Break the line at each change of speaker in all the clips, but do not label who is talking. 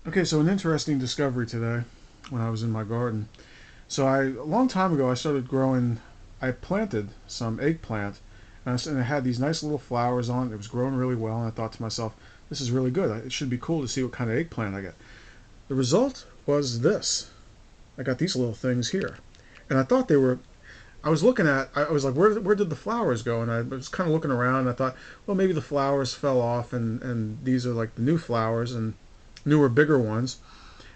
Okay, so an interesting discovery today when I was in my garden. So a long time ago, I planted some eggplant, and it had these nice little flowers on it. It was growing really well, and I thought to myself, this is really good. It should be cool to see what kind of eggplant I get. The result was this. I got these little things here. And I thought they were, I was like, where did the flowers go? And I was kind of looking around, and I thought, well, maybe the flowers fell off, and these are like the new flowers, and newer, bigger ones.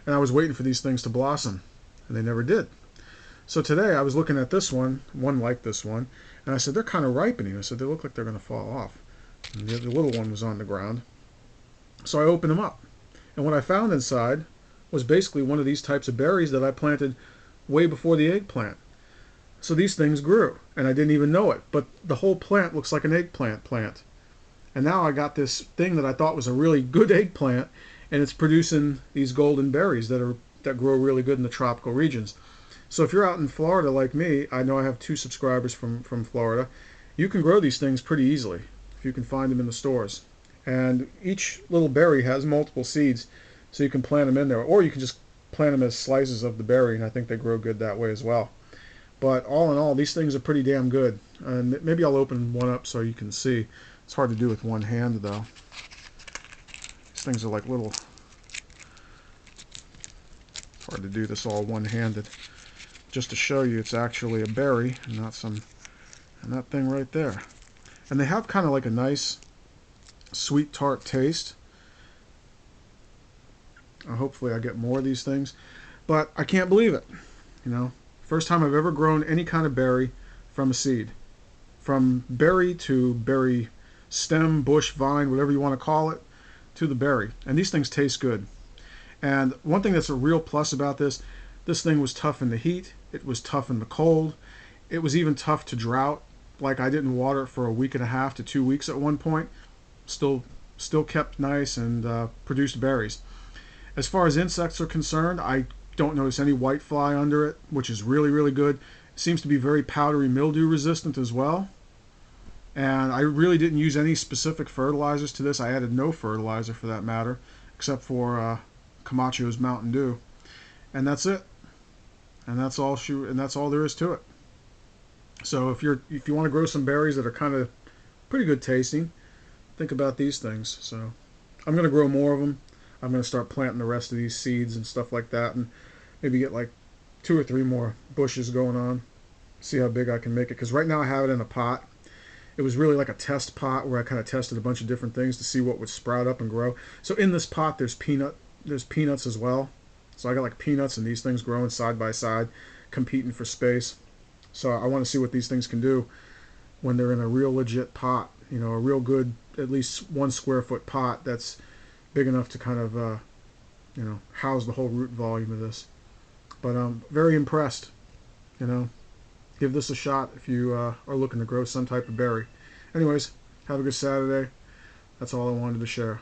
And I was waiting for these things to blossom, and they never did. So today I was looking at one like this one, and I said, they're kind of ripening. I said, they look like they're going to fall off. And the little one was on the ground. So I opened them up, and what I found inside was basically one of these types of berries that I planted way before the eggplant. So these things grew, and I didn't even know it, but the whole plant looks like an eggplant plant. And now I got this thing that I thought was a really good eggplant, and it's producing these golden berries that grow really good in the tropical regions. So if you're out in Florida like me, I know I have 2 subscribers from Florida, you can grow these things pretty easily if you can find them in the stores. And each little berry has multiple seeds, so you can plant them in there, or you can just plant them as slices of the berry, and I think they grow good that way as well. But all in all, these things are pretty damn good. And maybe I'll open one up so you can see. It's hard to do with one hand, though. These things are like little... It's hard to do this all one-handed. Just to show you, it's actually a berry, and not some... And that thing right there. And they have kind of like a nice, sweet, tart taste. Hopefully I get more of these things. But I can't believe it, you know. First time I've ever grown any kind of berry from a seed. From berry to berry stem, bush, vine, whatever you want to call it, to the berry. And these things taste good. And one thing that's a real plus about this thing was tough in the heat. It was tough in the cold. It was even tough to drought. Like I didn't water it for a week and a half to 2 weeks at one point. Still kept nice and produced berries. As far as insects are concerned, I don't notice any white fly under it, which is really, really good. It seems to be very powdery mildew resistant as well. And I really didn't use any specific fertilizers to this. I added no fertilizer for that matter, except for Camacho's Mountain Dew. And that's it. And that's all there is to it. So if you want to grow some berries that are kind of pretty good tasting, think about these things. So I'm going to grow more of them. I'm going to start planting the rest of these seeds and stuff like that, and maybe get like 2 or 3 more bushes going on. See how big I can make it, because right now I have it in a pot. It was really like a test pot where I kind of tested a bunch of different things to see what would sprout up and grow. So in this pot there's peanuts as well. So I got like peanuts and these things growing side by side, competing for space. So I want to see what these things can do when they're in a real legit pot, you know, a real good, at least 1 square foot pot that's big enough to kind of, you know, house the whole root volume of this. But I'm very impressed, you know. Give this a shot if you are looking to grow some type of berry. Anyways, have a good Saturday. That's all I wanted to share.